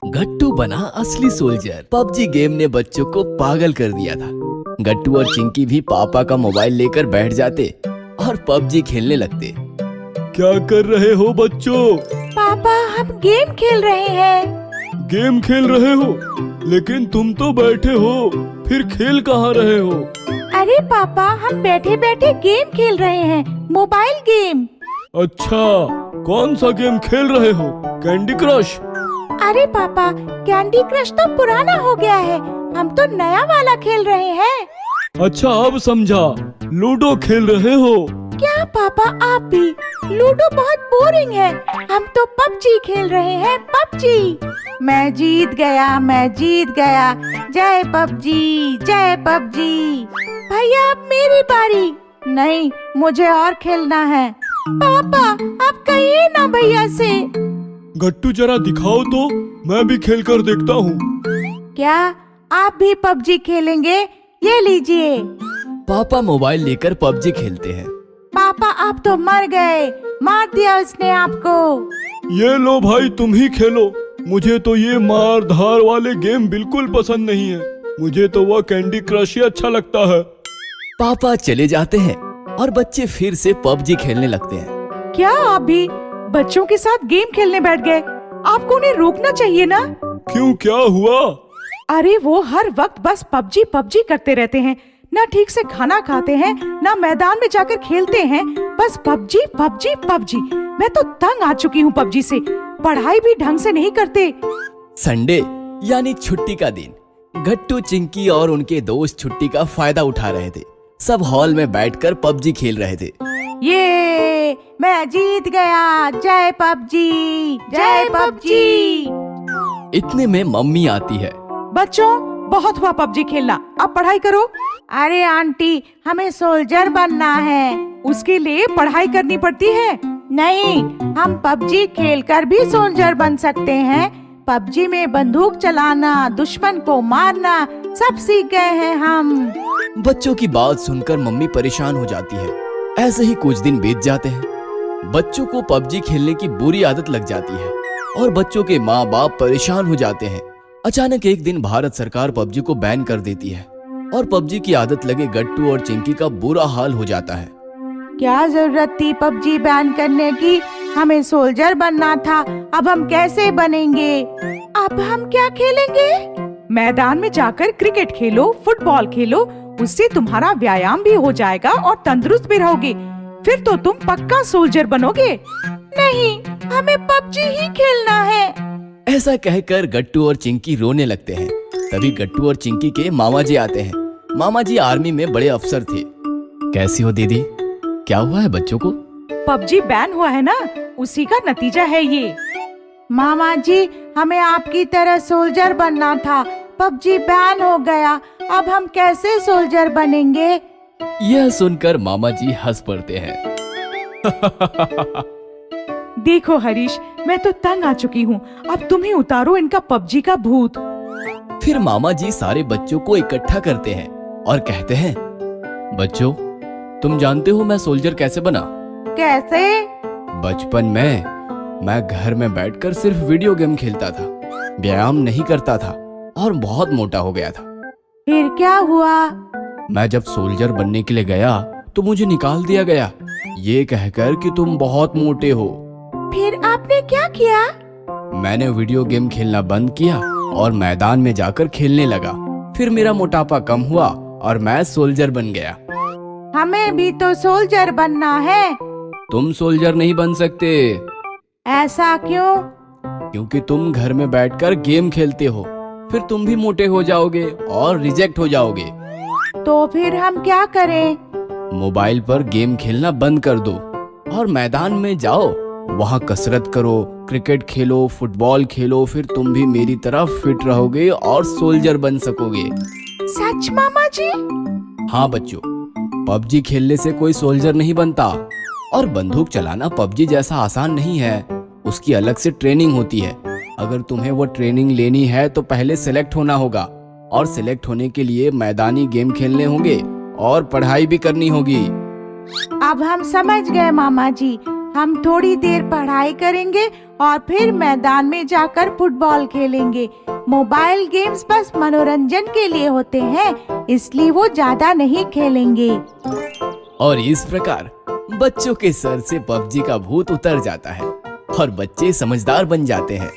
गट्टू बना असली soldier. PUBG game ने बच्चों को पागल कर दिया था। गट्टू और चिंकी भी पापा का मोबाइल लेकर बैठ जाते और पबजी खेलने लगते। क्या कर रहे हो बच्चों? पापा हम गेम खेल रहे हैं। गेम खेल रहे हो? लेकिन तुम तो बैठे हो, फिर खेल कहाँ रहे हो? अरे पापा हम बैठे बैठे गेम खेल रहे हैं, मोबाइल गेम। अच्छा, कौन सा गेम खेल रहे हो? Candy crush? अरे पापा कैंडी क्रश तो पुराना हो गया है, हम तो नया वाला खेल रहे हैं। अच्छा अब समझा, लूडो खेल रहे हो? क्या पापा आप भी? लूडो बहुत बोरिंग है, हम तो पबजी खेल रहे हैं, पबजी। मैं जीत गया, जय पबजी, जय पबजी। भैया अब मेरी बारी। नहीं, मुझे और खेलना है। पापा आप कहिए ना भैया से। गट्टू जरा दिखाओ तो, मैं भी खेल कर देखता हूँ। क्या आप भी पबजी खेलेंगे? ये लीजिए। पापा मोबाइल लेकर पबजी खेलते हैं। पापा आप तो मर गए, मार दिया उसने आपको। ये लो भाई, तुम ही खेलो। मुझे तो ये मार धार वाले गेम बिल्कुल पसंद नहीं है। मुझे तो वह कैंडी क्रश ही अच्छा लगता है। पापा चले जाते हैं और बच्चे फिर से पबजी खेलने लगते हैं। क्या आप भी बच्चों के साथ गेम खेलने बैठ गए? आपको उन्हें रोकना चाहिए ना। क्यों, क्या हुआ? अरे वो हर वक्त बस पबजी पबजी करते रहते हैं, ना ठीक से खाना खाते हैं, ना मैदान में जाकर खेलते हैं, बस पबजी पबजी पबजी। मैं तो तंग आ चुकी हूँ पबजी से। पढ़ाई भी ढंग से नहीं करते। संडे यानी छुट्टी का दिन, गट्टू, चिंकी और उनके दोस्त छुट्टी का फायदा उठा रहे थे। सब हॉल में बैठकर पबजी खेल रहे थे। ये मैं जीत गया, जय पबजी, जय पबजी। इतने में मम्मी आती है। बच्चों बहुत हुआ पबजी खेलना, अब पढ़ाई करो। अरे आंटी हमें सोल्जर बनना है। उसके लिए पढ़ाई करनी पड़ती है। नहीं, हम पबजी खेलकर भी सोल्जर बन सकते हैं। पबजी में बंदूक चलाना, दुश्मन को मारना सब सीख गए हैं हम। बच्चों की बात सुनकर मम्मी परेशान हो जाती है। ऐसे ही कुछ दिन बीत जाते हैं। बच्चों को पबजी खेलने की बुरी आदत लग जाती है और बच्चों के माँ बाप परेशान हो जाते हैं। अचानक एक दिन भारत सरकार पबजी को बैन कर देती है और पबजी की आदत लगे गट्टू और चिंकी का बुरा हाल हो जाता है। क्या जरूरत थी पबजी बैन करने की? हमें सोल्जर बनना था। अब हम कैसे बनेंगे? अब हम क्या खेलेंगे? मैदान में जाकर क्रिकेट खेलो, फुटबॉल खेलो, उससे तुम्हारा व्यायाम भी हो जाएगा और तंदुरुस्त भी रहोगे। फिर तो तुम पक्का सोल्जर बनोगे। नहीं, हमें पबजी ही खेलना है। ऐसा कहकर गट्टू और चिंकी रोने लगते हैं। तभी गट्टू और चिंकी के मामा जी आते हैं। मामा जी आर्मी में बड़े अफसर थे। कैसी हो दीदी? क्या हुआ है बच्चों को? पबजी बैन हुआ है ना, उसी का नतीजा है ये। मामा जी हमें आपकी तरह सोल्जर बनना था, पबजी बैन हो गया। अब हम कैसे सोल्जर बनेंगे? यह सुनकर मामा जी हंस पड़ते हैं। देखो हरीश, मैं तो तंग आ चुकी हूँ। अब तुम ही उतारो इनका पबजी का भूत। फिर मामा जी सारे बच्चों को इकट्ठा करते हैं और कहते हैं, बच्चों तुम जानते हो मैं सोल्जर कैसे बना? कैसे? बचपन में मैं घर में बैठकर सिर्फ वीडियो गेम खेलता था, व्यायाम नहीं करता था और बहुत मोटा हो गया था। फिर क्या हुआ? मैं जब सोल्जर बनने के लिए गया तो मुझे निकाल दिया गया, ये कहकर कि तुम बहुत मोटे हो। फिर आपने क्या किया? मैंने वीडियो गेम खेलना बंद किया और मैदान में जाकर खेलने लगा। फिर मेरा मोटापा कम हुआ और मैं सोल्जर बन गया। हमें भी तो सोल्जर बनना है। तुम सोल्जर नहीं बन सकते। ऐसा क्यों? क्योंकि तुम घर में बैठकर गेम खेलते हो। फिर तुम भी मोटे हो जाओगे और रिजेक्ट हो जाओगे। तो फिर हम क्या करें? मोबाइल पर गेम खेलना बंद कर दो और मैदान में जाओ, वहाँ कसरत करो, क्रिकेट खेलो, फुटबॉल खेलो। फिर तुम भी मेरी तरह फिट रहोगे और सोल्जर बन सकोगे। सच मामा जी? हाँ बच्चों, पबजी खेलने से कोई सोल्जर नहीं बनता और बंदूक चलाना पबजी जैसा आसान नहीं है। उसकी अलग से ट्रेनिंग होती है। अगर तुम्हें वो ट्रेनिंग लेनी है तो पहले सिलेक्ट होना होगा और सिलेक्ट होने के लिए मैदानी गेम खेलने होंगे और पढ़ाई भी करनी होगी। अब हम समझ गए मामा जी। हम थोड़ी देर पढ़ाई करेंगे और फिर मैदान में जाकर फुटबॉल खेलेंगे। मोबाइल गेम्स बस मनोरंजन के लिए होते हैं, इसलिए वो ज्यादा नहीं खेलेंगे। और इस प्रकार बच्चों के सर से पबजी का भूत उतर जाता है और बच्चे समझदार बन जाते हैं।